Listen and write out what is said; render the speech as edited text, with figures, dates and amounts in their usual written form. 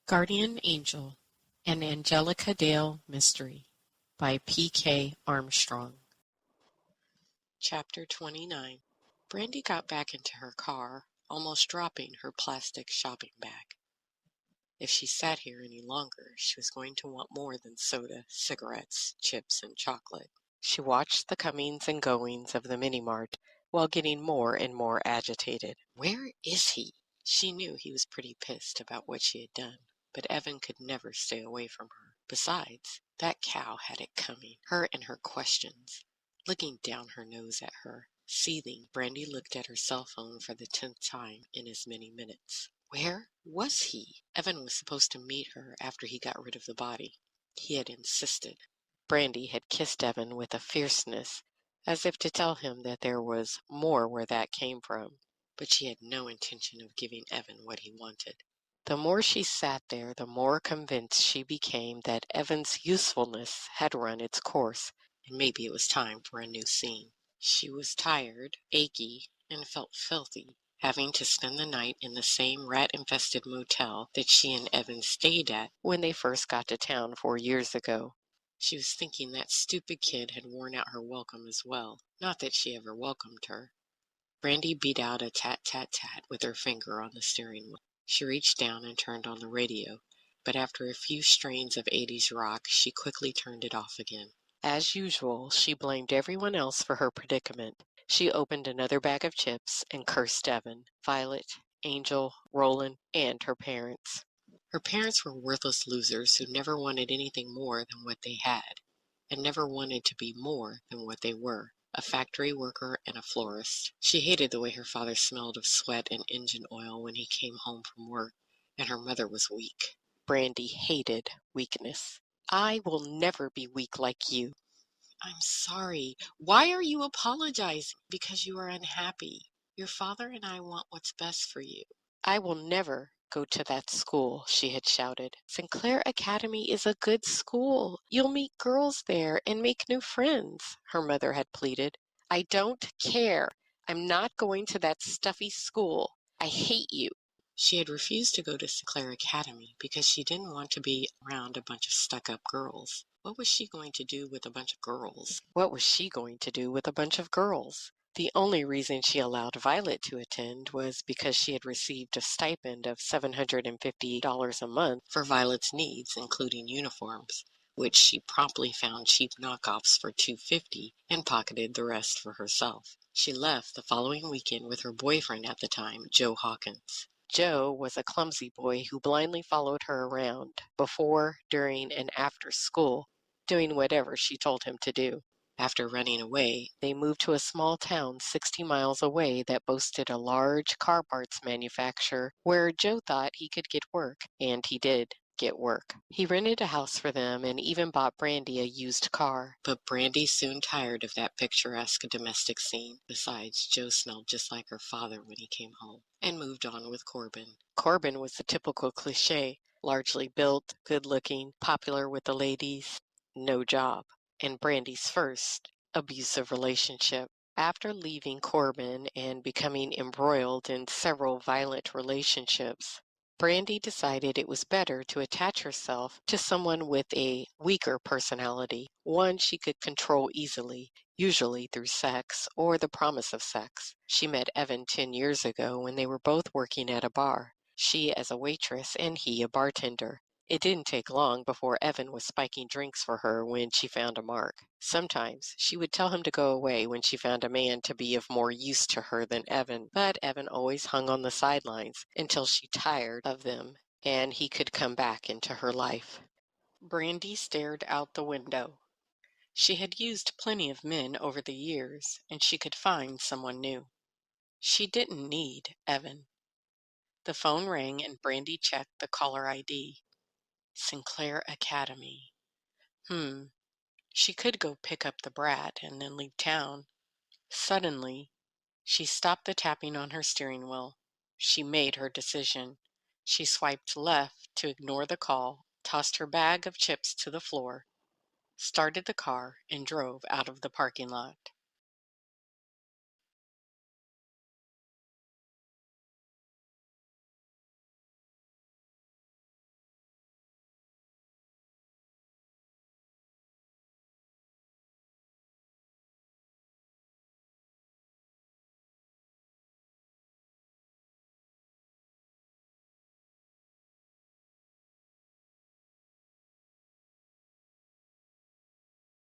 Guardian Angel, an Angelica Dale mystery by P.K. Armstrong. Chapter 29. Brandy got back into her car, almost dropping her plastic shopping bag. If she sat here any longer, she was going to want more than soda, cigarettes, chips, and chocolate. She watched the comings and goings of the mini-mart while getting more and more agitated. Where is he? She knew he was pretty pissed about what she had done, but Evan could never stay away from her. Besides, that cow had it coming, her and her questions. Looking down her nose at her, seething, Brandy looked at her cell phone for the 10th time in as many minutes. Where was he? Evan was supposed to meet her after he got rid of the body. He had insisted. Brandy had kissed Evan with a fierceness, as if to tell him that there was more where that came from, but she had no intention of giving Evan what he wanted. The more she sat there, the more convinced she became that Evan's usefulness had run its course, and maybe it was time for a new scene. She was tired, achy, and felt filthy, having to spend the night in the same rat-infested motel that she and Evan stayed at when they first got to town 4 years ago. She was thinking that stupid kid had worn out her welcome as well. Not that she ever welcomed her. Brandy beat out a tat-tat-tat with her finger on the steering wheel. She reached down and turned on the radio, but after a few strains of 80s rock, she quickly turned it off again. As usual, she blamed everyone else for her predicament. She opened another bag of chips and cursed Evan, Violet, Angel, Roland, and her parents. Her parents were worthless losers who never wanted anything more than what they had, and never wanted to be more than what they were, a factory worker and a florist. She hated the way her father smelled of sweat and engine oil when he came home from work, and her mother was weak. Brandy hated weakness. I will never be weak like you. I'm sorry. Why are you apologizing? Because you are unhappy. Your father and I want what's best for you. I will never go to that school, she had shouted. Sinclair Academy is a good school. You'll meet girls there and make new friends, her mother had pleaded. I don't care. I'm not going to that stuffy school. I hate you. She had refused to go to Sinclair Academy because she didn't want to be around a bunch of stuck-up girls. What was she going to do with a bunch of girls? What was she going to do with a bunch of girls? The only reason she allowed Violet to attend was because she had received a stipend of $750 a month for Violet's needs, including uniforms, which she promptly found cheap knockoffs for $250 and pocketed the rest for herself. She left the following weekend with her boyfriend at the time, Joe Hawkins. Joe was a clumsy boy who blindly followed her around, before, during, and after school, doing whatever she told him to do. After running away, they moved to a small town 60 miles away that boasted a large car parts manufacturer where Joe thought he could get work, and he did get work. He rented a house for them and even bought Brandy a used car. But Brandy soon tired of that picturesque domestic scene. Besides, Joe smelled just like her father when he came home, and moved on with Corbin. Corbin was the typical cliché, largely built, good-looking, popular with the ladies, no job, and Brandy's first abusive relationship. After leaving Corbin and becoming embroiled in several violent relationships, Brandy decided it was better to attach herself to someone with a weaker personality, one she could control easily, usually through sex or the promise of sex. She met Evan 10 years ago when they were both working at a bar, she as a waitress and he a bartender. It didn't take long before Evan was spiking drinks for her when she found a mark. Sometimes she would tell him to go away when she found a man to be of more use to her than Evan, but Evan always hung on the sidelines until she tired of them and he could come back into her life. Brandy stared out the window. She had used plenty of men over the years, and she could find someone new. She didn't need Evan. The phone rang and Brandy checked the caller ID. Sinclair Academy. She could go pick up the brat and then leave town. Suddenly, she stopped the tapping on her steering wheel. She made her decision. She swiped left to ignore the call, tossed her bag of chips to the floor, started the car, and drove out of the parking lot.